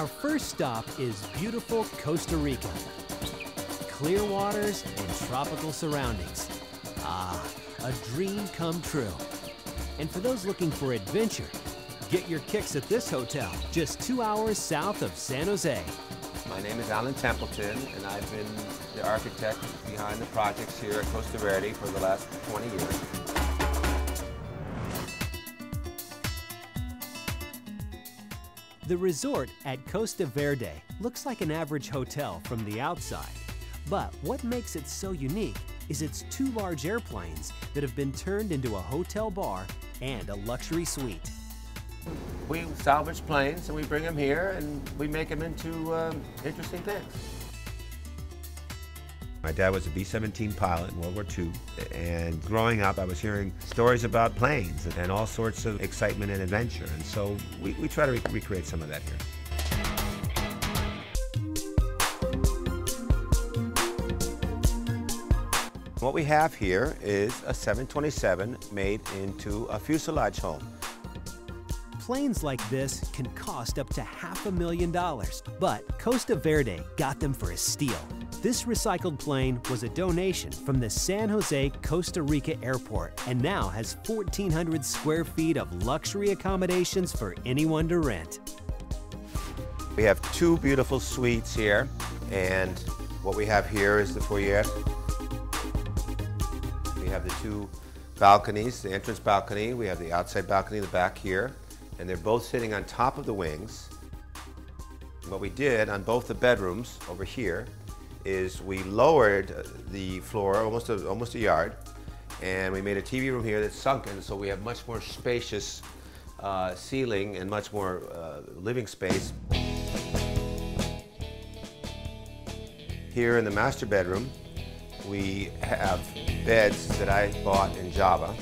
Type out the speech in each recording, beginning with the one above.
Our first stop is beautiful Costa Rica. Clear waters and tropical surroundings. Ah, a dream come true. And for those looking for adventure, get your kicks at this hotel, just 2 hours south of San Jose. My name is Alan Templeton, and I've been the architect behind the projects here at Costa Verde for the last 20 years. The resort at Costa Verde looks like an average hotel from the outside. But what makes it so unique is its 2 large airplanes that have been turned into a hotel bar and a luxury suite. We salvage planes and we bring them here and we make them into interesting things. My dad was a B-17 pilot in World War II, and growing up I was hearing stories about planes and all sorts of excitement and adventure, and so we try to recreate some of that here. What we have here is a 727 made into a fuselage home. Planes like this can cost up to $500,000, but Costa Verde got them for a steal. This recycled plane was a donation from the San Jose, Costa Rica airport and now has 1,400 square feet of luxury accommodations for anyone to rent. We have 2 beautiful suites here, and what we have here is the foyer. We have the 2 balconies, the entrance balcony, we have the outside balcony in the back here, and they're both sitting on top of the wings. What we did on both the bedrooms over here is we lowered the floor almost a yard, and we made a TV room here that's sunken, so we have much more spacious ceiling and much more living space. Here in the master bedroom, we have beds that I bought in Java.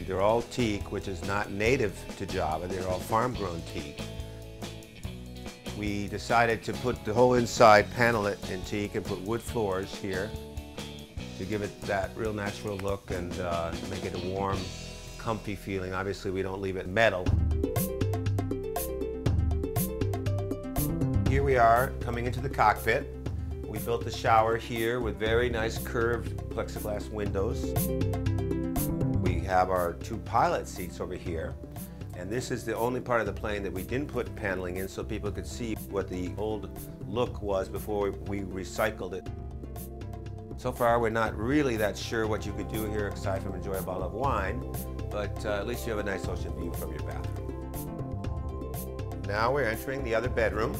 They're all teak, which is not native to Java. They're all farm-grown teak. We decided to put the whole inside, panel it in teak, and put wood floors here to give it that real natural look and make it a warm, comfy feeling. Obviously, we don't leave it metal. Here we are coming into the cockpit. We built the shower here with very nice curved plexiglass windows. We have our 2 pilot seats over here. And this is the only part of the plane that we didn't put paneling in so people could see what the old look was before we recycled it. So far, we're not really that sure what you could do here aside from enjoy a bottle of wine, but at least you have a nice ocean view from your bathroom. Now we're entering the other bedroom,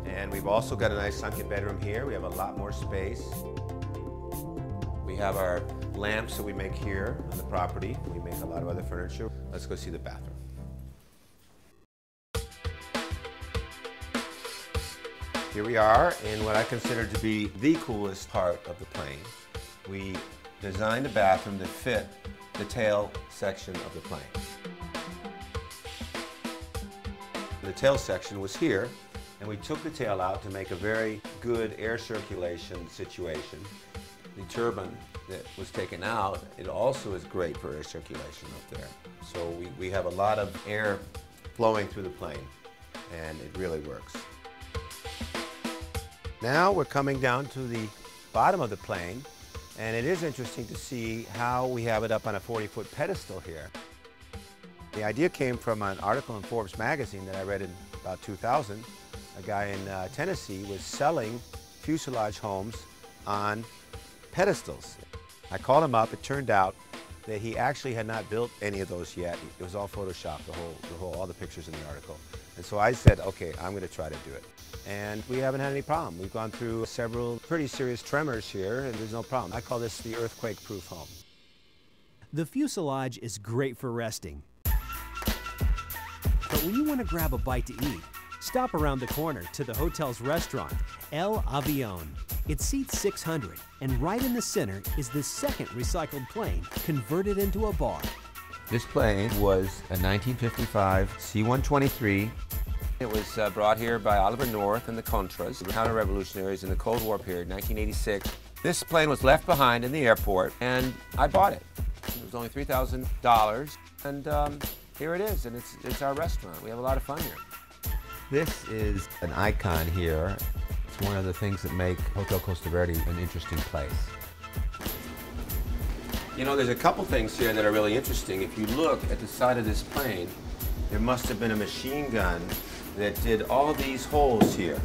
and we've also got a nice sunken bedroom here. We have a lot more space. We have our lamps that we make here on the property. We make a lot of other furniture. Let's go see the bathroom. Here we are in what I consider to be the coolest part of the plane. We designed a bathroom that fit the tail section of the plane. The tail section was here, and we took the tail out to make a very good air circulation situation. The turbine that was taken out, it also is great for air circulation up there. So we have a lot of air flowing through the plane, and it really works. Now we're coming down to the bottom of the plane, and it is interesting to see how we have it up on a 40-foot pedestal here. The idea came from an article in Forbes magazine that I read in about 2000. A guy in Tennessee was selling fuselage homes on pedestals. I called him up. It turned out that he actually had not built any of those yet. It was all photoshopped, all the pictures in the article. And so I said, okay, I'm going to try to do it. And we haven't had any problem. We've gone through several pretty serious tremors here, and there's no problem. I call this the earthquake-proof home. The fuselage is great for resting. But when you want to grab a bite to eat, stop around the corner to the hotel's restaurant, El Avion. It seats 600, and right in the center is the second recycled plane converted into a bar. This plane was a 1955 C-123. It was brought here by Oliver North and the Contras, the counter-revolutionaries in the Cold War period, 1986. This plane was left behind in the airport, and I bought it. It was only $3,000, and here it is, and it's our restaurant. We have a lot of fun here. This is an icon here. It's one of the things that make Hotel Costa Verde an interesting place. You know, there's a couple things here that are really interesting. If you look at the side of this plane, there must have been a machine gun that did all these holes here.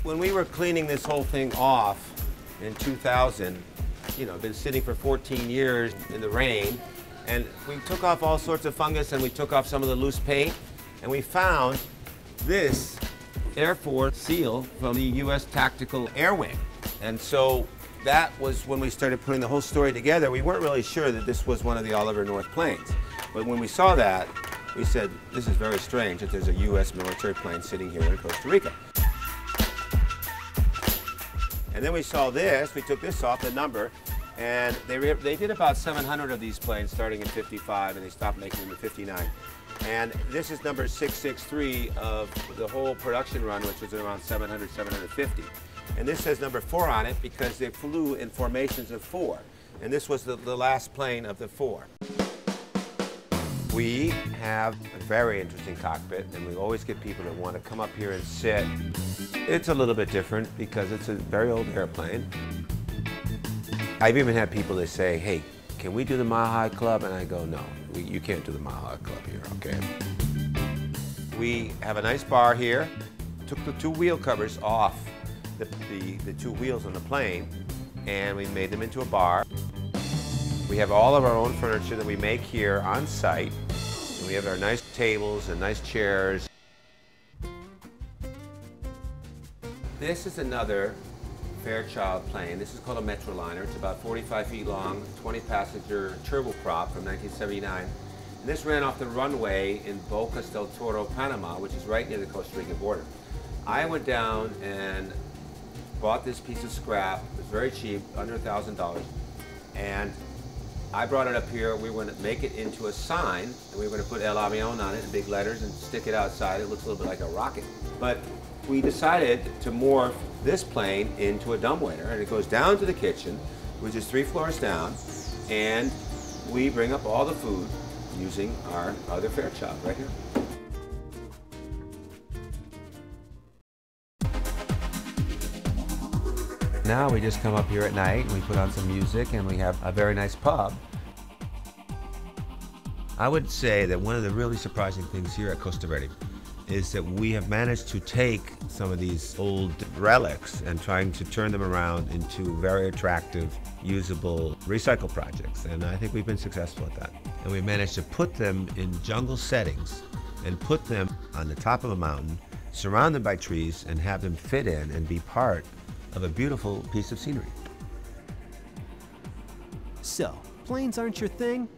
When we were cleaning this whole thing off in 2000, you know, been sitting for 14 years in the rain, and we took off all sorts of fungus and we took off some of the loose paint, and we found this Air Force seal from the U.S. Tactical Air Wing. And so that was when we started putting the whole story together. We weren't really sure that this was one of the Oliver North planes. But when we saw that, we said, this is very strange that there's a U.S. military plane sitting here in Costa Rica. And then we saw this, we took this off, the number, and they did about 700 of these planes starting in 55, and they stopped making them in 59. And this is number 663 of the whole production run, which was around 700, 750. And this says number 4 on it because they flew in formations of 4. And this was the last plane of the 4. We have a very interesting cockpit, and we always get people that want to come up here and sit. It's a little bit different because it's a very old airplane. I've even had people that say, hey, can we do the Mile High Club? And I go, no, you can't do the Mile High Club here, okay? We have a nice bar here. Took the 2 wheel covers off the 2 wheels on the plane, and we made them into a bar. We have all of our own furniture that we make here on site, and we have our nice tables and nice chairs. This is another Fairchild plane. This is called a Metroliner. It's about 45 feet long, 20-passenger turboprop from 1979. And this ran off the runway in Bocas del Toro, Panama, which is right near the Costa Rican border. I went down and bought this piece of scrap. It was very cheap, under $1,000. And I brought it up here. We were going to make it into a sign, and we were going to put El Avion on it in big letters and stick it outside. It looks a little bit like a rocket. But we decided to morph this plane into a dumbwaiter, and it goes down to the kitchen, which is 3 floors down, and we bring up all the food using our other Fairchild right here. Now we just come up here at night and we put on some music and we have a very nice pub. I would say that one of the really surprising things here at Costa Verde is that we have managed to take some of these old relics and trying to turn them around into very attractive, usable recycle projects. And I think we've been successful at that. And we managed to put them in jungle settings and put them on the top of a mountain, surrounded by trees, and have them fit in and be part of a beautiful piece of scenery. So, planes aren't your thing?